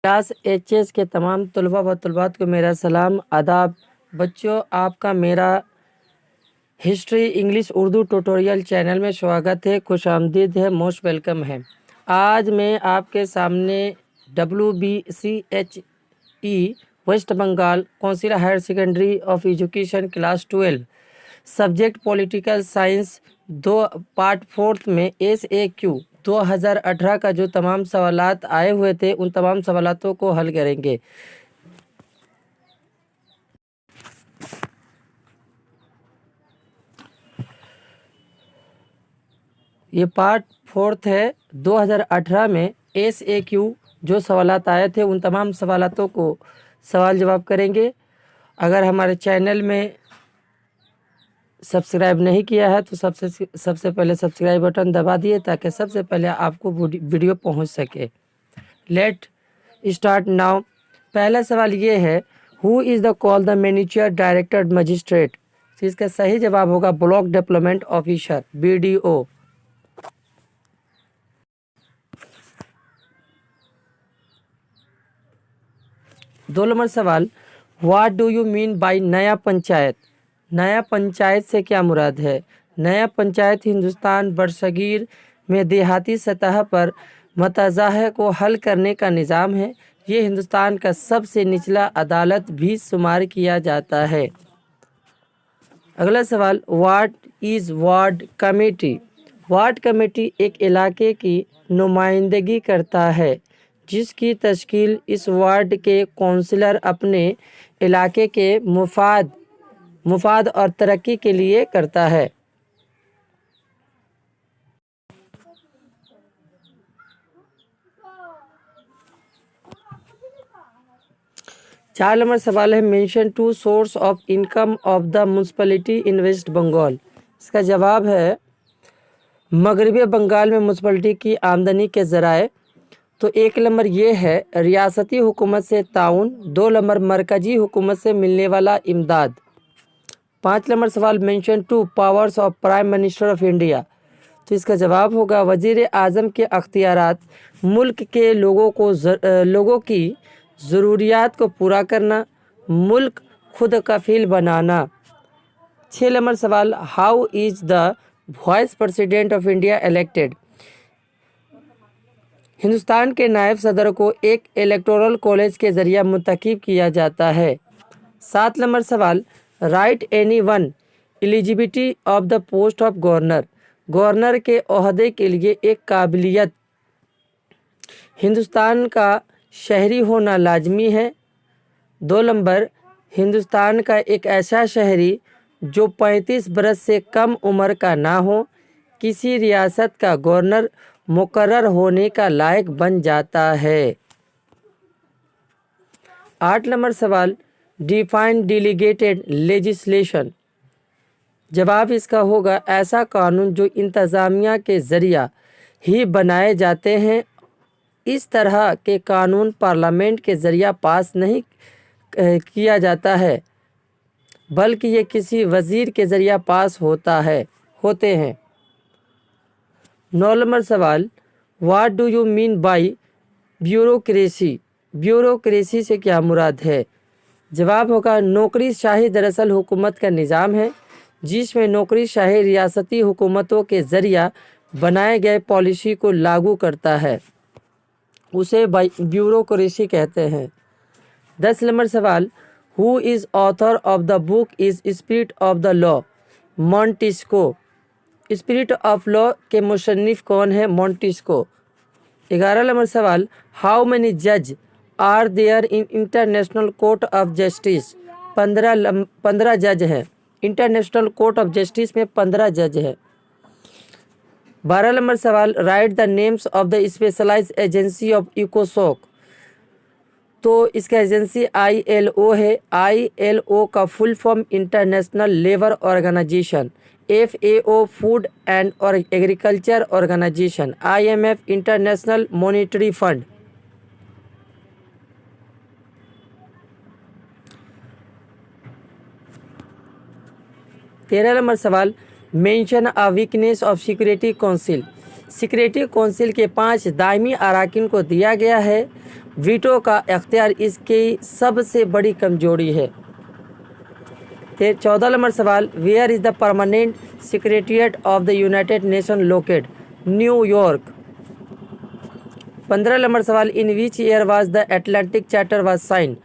Class HS के तमाम तलबा व तलबात को मेरा सलाम आदाब। बच्चों, आपका मेरा history English Urdu tutorial channel में स्वागत है, खुशामदीद है, मोस्ट वेलकम है। आज मैं आपके सामने WBCHE West Bengal council higher secondary of education class 12 subject political science part 4 में SAQ 2018 का जो तमाम सवालात आए हुए थे उन तमाम सवालातों को हल करेंगे। ये पार्ट 4 है। 2018 में SAQ जो सवालात आए थे उन तमाम सवालातों को सवाल जवाब करेंगे। अगर हमारे चैनल में सब्सक्राइब नहीं किया है तो सबसे पहले सब्सक्राइब बटन दबा दिए ताकि सबसे पहले आपको वीडियो पहुंच सके। Let start now. पहला सवाल ये है, who is the call the miniature director magistrate. तो इसका सही जवाब होगा ब्लॉक डेवलपमेंट ऑफिसर BDO। दो नंबर सवाल, what do you mean by नया पंचायत। नया पंचायत से क्या मुराद है। नया पंचायत हिंदुस्तान बरसगीर में देहाती सतह पर मतज़ाह को हल करने का निज़ाम है। ये हिंदुस्तान का सबसे निचला अदालत भी शुमार किया जाता है। अगला सवाल, ward is ward committee. Ward committee एक इलाके की नुमाइंदगी करता है जिसकी तश्कील इस वार्ड के कौंसलर अपने इलाके के मुफाद और तरक्की के लिए करता है। चार नंबर सवाल है, mention 2 source of income of the municipality in West Bengal. इसका जवाब है मगरबी बंगाल में म्यूनसिपैलिटी की आमदनी के ज़राए। तो एक नंबर ये है रियासती हुकूमत से ताउन, 2 नंबर मरकजी हुकूमत से मिलने वाला इमदाद। 5 नंबर सवाल, mention 2 powers of prime minister of India. तो इसका जवाब होगा वज़ीर आज़म के अख्तियारात मुल्क के लोगों की ज़रूरियात को पूरा करना, मुल्क खुद कफील बनाना। 6 नंबर सवाल, how is the vice president of India elected. Hindustan के नायब सदर को एक इलेक्टोरल कॉलेज के ज़रिए मुंतखब किया जाता है। 7 नंबर सवाल, right any one eligibility of the post of governor. Governor के ओहदे के लिए एक काबिलियत। हिंदुस्तान का शहरी होना लाजमी है। 2 नंबर, हिंदुस्तान का एक ऐसा शहरी जो 35 बरस से कम उम्र का ना हो किसी रियासत का गवर्नर मुकर्रर होने का लायक बन जाता है। 8 नंबर सवाल, डिफाइन डेलीगेटेड लेजिस्लेशन। जवाब इसका होगा ऐसा कानून जो इंतज़ामिया के ज़रिया ही बनाए जाते हैं। इस तरह के कानून पार्लियामेंट के ज़रिया पास नहीं किया जाता है बल्कि ये किसी वज़ीर के ज़रिया पास होते हैं। 9 नंबर सवाल, what do you mean by bureaucracy. Bureaucracy से क्या मुराद है। जवाब होगा नौकरीशाही दरअसल हुकूमत का निज़ाम है जिसमें नौकरीशाही रियासती हुकूमतों के ज़रिया बनाए गए पॉलिसी को लागू करता है, उसे ब्यूरोक्रेसी कहते हैं। 10 नंबर सवाल, who is author of the book is spirit of the law. Montesquieu. Spirit of law के मुसन्निफ कौन है। मॉन्टेस्क्यू। 11 नंबर सवाल, हाउ मेनी जज are there in international court of justice. 15 जज हैं। इंटरनेशनल कोर्ट ऑफ जस्टिस में 15 जज हैं। 12 नंबर सवाल, write the names of the specialized agency of इकोसॉक। तो इसका एजेंसी ILO है। ILO का full form international labour organization. FAO food and agriculture organization. IMF international monetary fund. 13 number सवाल, mention a weakness of security council. Security council के 5 दायमी अरकान को दिया गया है। वीटो का अख्तियार इसकी सबसे बड़ी कमजोरी है। 14 नंबर सवाल, where is the permanent secretariat of the United Nation located? New York. 15 number सवाल, in which year was the Atlantic charter was sign?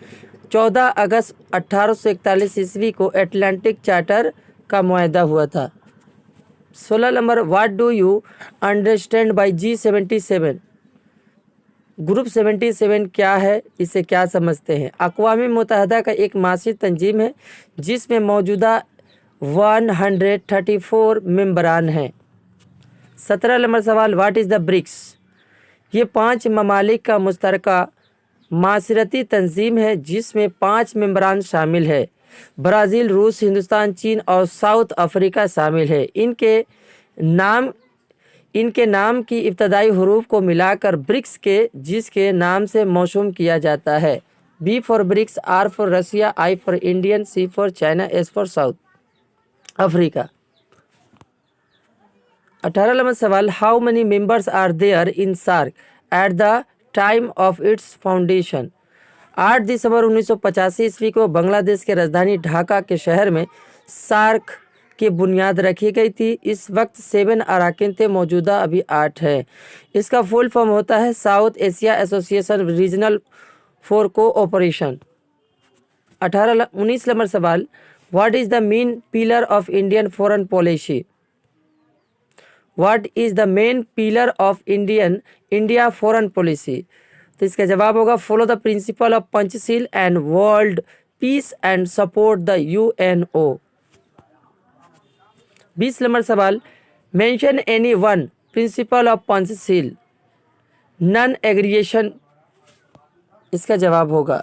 14 अगस्त 1841 ईस्वी को एटलांटिक चार्टर का मुआहदा हुआ था। 16 number, what do you understand by G77? Group 77 क्या है, इसे क्या समझते हैं? अक़वाम मुत्तहिदा का एक मासी तंजीम है जिसमें मौजूदा 134 मेंबरान हैं। 17 नंबर सवाल, व्हाट इज़ द ब्रिक्स? ये 5 ममालिक का मुश्तरका माशरती तंजीम है जिसमें 5 मेंबरान शामिल है। ब्राज़ील, रूस, हिंदुस्तान, चीन और साउथ अफ्रीका शामिल है। इनके नाम की इब्तदाई हुरूफ को मिलाकर ब्रिक्स के जिसके नाम से मौसूम किया जाता है। B for BRICS, R for Russia, I for Indian, C for China, S for South Africa. 18 number सवाल, how many members are there in SAARC at the time of its foundation? 8 दिसंबर 1985 ईस्वी को बांग्लादेश के राजधानी ढाका के शहर में सार्क की बुनियाद रखी गई थी। इस वक्त 7 अराकीन थे, मौजूदा अभी 8 है। इसका फुल फॉर्म होता है South Asia association regional for cooperation. 19 number सवाल, what is the main pillar of Indian foreign policy? What is the main pillar of India foreign policy? तो इसका जवाब होगा follow the principle of Panchsheel and world peace and support the UNO। 20 number सवाल, mention any one principle of Panchsheel non aggregation. इसका जवाब होगा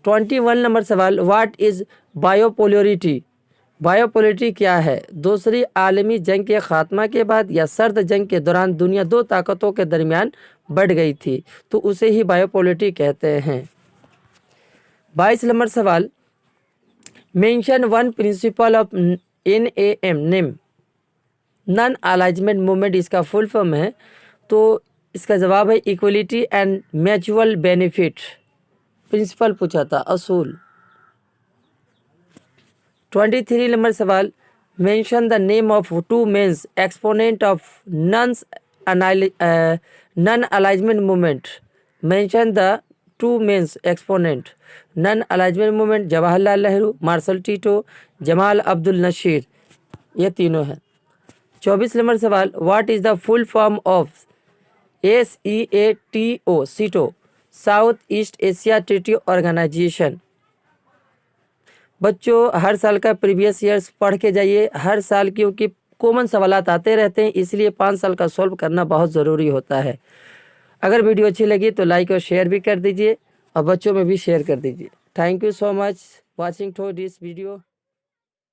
21 number सवाल, what is बायोपोलरिटी? बायोपोलरिटी क्या है? दूसरी आलमी जंग के ख़ात्मा के बाद या सर्द जंग के दौरान दुनिया 2 ताकतों के दरमियान बढ़ गई थी, तो उसे ही बायोपोलरिटी कहते हैं। 22 नंबर सवाल, mention one principle of NAM name non alignment movement. इसका फुल फॉर्म है, तो इसका जवाब है equality and mutual benefit. Principle पूछा था, असूल। 23 नंबर सवाल, mention the name of 2 men's exponent of non alignment movement. Mention the 2 men's exponent non alignment movement. Jawaharlal Nehru, Marshal Tito, Jamal Abdul Nasser, ये तीनों हैं। 24 नंबर सवाल, what is the full form of SEATO SEATO south east Asia treaty organization? बच्चों हर साल का previous years पढ़ के जाइए, हर साल क्योंकि कॉमन सवालात आते रहते हैं, इसलिए 5 साल का सॉल्व करना बहुत ज़रूरी होता है। अगर वीडियो अच्छी लगी तो लाइक और शेयर भी कर दीजिए और बच्चों में भी शेयर कर दीजिए। Thank you so much watching through this video.